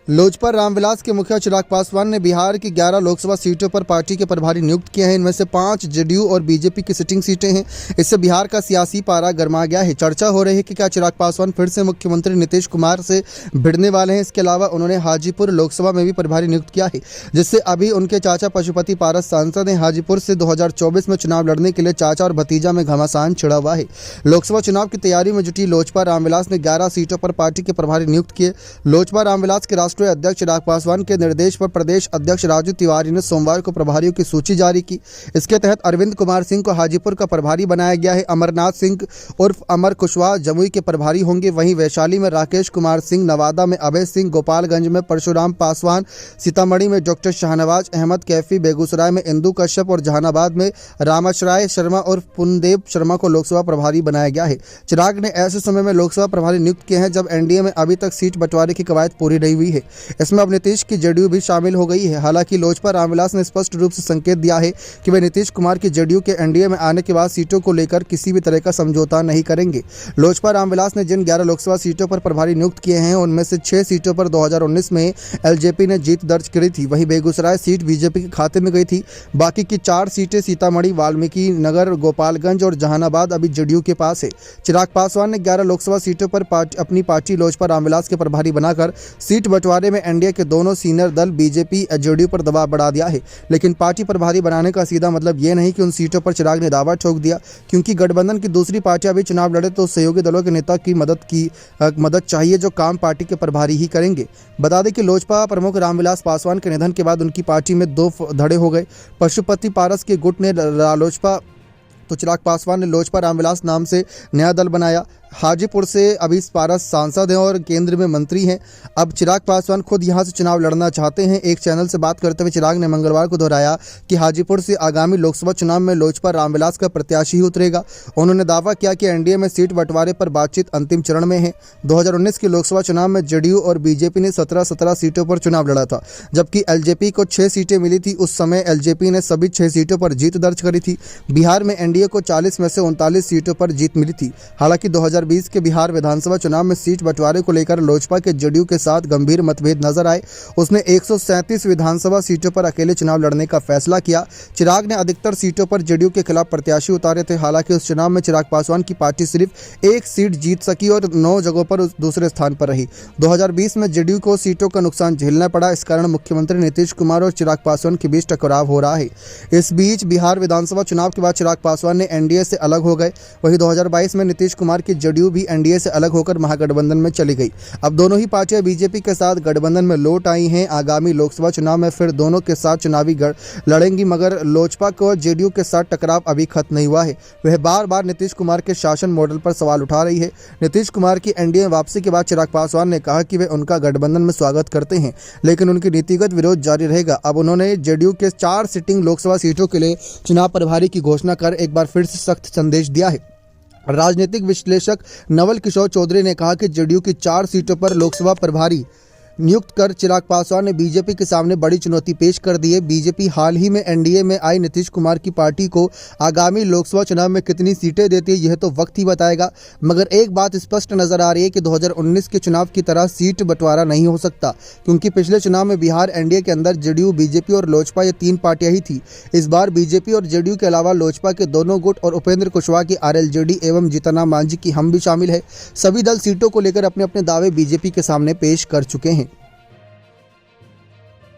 लोजपा रामविलास के मुखिया चिराग पासवान ने बिहार की 11 लोकसभा सीटों पर पार्टी के प्रभारी नियुक्त किए हैं। इनमें से 5 जेडीयू और बीजेपी की सिटिंग सीटें हैं। इससे बिहार का सियासी पारा गर्मा गया है। चर्चा हो रही है कि क्या चिराग पासवान फिर से मुख्यमंत्री नीतीश कुमार से भिड़ने वाले हैं। इसके अलावा उन्होंने हाजीपुर लोकसभा में भी प्रभारी नियुक्त किया है, जिससे अभी उनके चाचा पशुपति पारस सांसद हैं। हाजीपुर से 2024 में चुनाव लड़ने के लिए चाचा और भतीजा में घमासान छिड़ा हुआ है। लोकसभा चुनाव की तैयारी में जुटी लोजपा रामविलास ने 11 सीटों पर पार्टी के प्रभारी नियुक्त किए। लोजपा रामविलास के राष्ट्रीय अध्यक्ष चिराग पासवान के निर्देश पर प्रदेश अध्यक्ष राजू तिवारी ने सोमवार को प्रभारियों की सूची जारी की। इसके तहत अरविंद कुमार सिंह को हाजीपुर का प्रभारी बनाया गया है। अमरनाथ सिंह उर्फ अमर कुशवाहा जमुई के प्रभारी होंगे। वहीं वैशाली में राकेश कुमार सिंह, नवादा में अभय सिंह, गोपालगंज में परशुराम पासवान, सीतामढ़ी में डॉक्टर शाहनवाज अहमद कैफी, बेगूसराय में इंदू कश्यप और जहानाबाद में रामाश्राय शर्मा और पुनदेव शर्मा को लोकसभा प्रभारी बनाया गया है। चिराग ने ऐसे समय में लोकसभा प्रभारी नियुक्त किए हैं जब एनडीए में अभी तक सीट बंटवारे की कवायद पूरी नहीं हुई है। इसमें अब नीतीश की जेडीयू भी शामिल हो गई है। हालांकि लोजपा रामविलास ने स्पष्ट रूप से संकेत दिया है कि वे नीतीश कुमार की जेडीयू के एनडीए में आने के बाद सीटों को लेकर किसी भी तरह का समझौता नहीं करेंगे। लोजपा रामविलास ने जिन 11 लोकसभा सीटों पर प्रभारी नियुक्त किए हैं उनमें से 6 सीटों पर 2019 में एलजेपी ने जीत दर्ज करी थी। वहीं बेगूसराय सीट बीजेपी के खाते में गई थी। बाकी की 4 सीटें सीतामढ़ी, वाल्मीकि नगर, गोपालगंज और जहानाबाद अभी जेडीयू के पास है। चिराग पासवान ने 11 लोकसभा सीटों पर अपनी पार्टी लोजपा रामविलास के प्रभारी बनाकर सीट बंटवारे में एनडीए के दोनों सीनियर दल बीजेपी जेडीयू पर दबाव बढ़ा दिया है। लेकिन पार्टी प्रभारी बनाने का सीधा मतलब ये नहीं कि उन सीटों पर चिराग ने दावा ठोक दिया। क्योंकि गठबंधन की दूसरी पार्टियां भी चुनाव लड़े तो सहयोगी दलों के नेता की मदद चाहिए, जो काम पार्टी के प्रभारी ही करेंगे। बता दें कि लोजपा प्रमुख रामविलास पासवान के निधन के बाद उनकी पार्टी में 2 धड़े हो गए। पशुपति पारस के गुट ने रालोजपा तो चिराग पासवान ने लोजपा रामविलास नाम से नया दल बनाया। हाजीपुर से अभी पारस सांसद हैं और केंद्र में मंत्री हैं। अब चिराग पासवान खुद यहां से चुनाव लड़ना चाहते हैं। एक चैनल से बात करते हुए चिराग ने मंगलवार को दोहराया कि हाजीपुर से आगामी लोकसभा चुनाव में लोजपा रामविलास का प्रत्याशी ही उतरेगा। उन्होंने दावा किया कि एनडीए में सीट बंटवारे पर बातचीत अंतिम चरण में है। 2019 के लोकसभा चुनाव में जेडीयू और बीजेपी ने 17 सीटों पर चुनाव लड़ा था, जबकि एलजेपी को 6 सीटें मिली थी। उस समय एलजेपी ने सभी 6 सीटों पर जीत दर्ज करी थी। बिहार में एनडीए को 40 में से 39 सीटों पर जीत मिली थी। हालांकि 2020 के बिहार विधानसभा चुनाव में सीट बंटवारे को लेकर लोजपा के जेडीयू के साथ गंभीर मतभेद नजर आए। उसने 137 विधानसभा सीटों पर अकेले चुनाव लड़ने का फैसला किया। चिराग ने अधिकतर सीटों पर जेडीयू के खिलाफ प्रत्याशी उतारे थे। हालांकि उस चुनाव में चिराग पासवान की पार्टी सिर्फ 1 सीट जीत सकी और 9 जगहों पर दूसरे स्थान पर रही। 2020 में जेडीयू को सीटों का नुकसान झेलना पड़ा। इस कारण मुख्यमंत्री नीतीश कुमार और चिराग पासवान के बीच टकराव हो रहा है। इस बीच बिहार विधानसभा चुनाव के बाद चिराग पासवान ने एनडीए से अलग हो गए। वहीं 2022 में नीतीश कुमार की जेडीयू भी एनडीए से अलग होकर महागठबंधन में चली गई। अब दोनों ही पार्टियां बीजेपी के साथ गठबंधन में लौट आई हैं। आगामी लोकसभा चुनाव में फिर दोनों के साथ चुनावी लड़ेंगी, मगर लोजपा को जेडीयू के साथ टकराव अभी खत्म नहीं हुआ है। वह बार बार नीतीश कुमार के शासन मॉडल पर सवाल उठा रही है। नीतीश कुमार की एनडीए वापसी के बाद चिराग पासवान ने कहा कि वे उनका गठबंधन में स्वागत करते हैं, लेकिन उनकी नीतिगत विरोध जारी रहेगा। अब उन्होंने जेडीयू के 4 सिटिंग लोकसभा सीटों के लिए चुनाव प्रभारी की घोषणा कर एक बार फिर से सख्त संदेश दिया है। राजनीतिक विश्लेषक नवल किशोर चौधरी ने कहा कि जेडीयू की 4 सीटों पर लोकसभा प्रभारी नियुक्त कर चिराग पासवान ने बीजेपी के सामने बड़ी चुनौती पेश कर दी है। बीजेपी हाल ही में एनडीए में आई नीतीश कुमार की पार्टी को आगामी लोकसभा चुनाव में कितनी सीटें देती है यह तो वक्त ही बताएगा, मगर एक बात स्पष्ट नजर आ रही है कि 2019 के चुनाव की तरह सीट बंटवारा नहीं हो सकता, क्योंकि पिछले चुनाव में बिहार एनडीए के अंदर जेडीयू, बीजेपी और लोजपा ये 3 पार्टियां ही थी। इस बार बीजेपी और जेडीयू के अलावा लोजपा के दोनों गुट और उपेंद्र कुशवाहा की आरएलजेडी एवं जीतन राम मांझी की हम भी शामिल है। सभी दल सीटों को लेकर अपने अपने दावे बीजेपी के सामने पेश कर चुके हैं।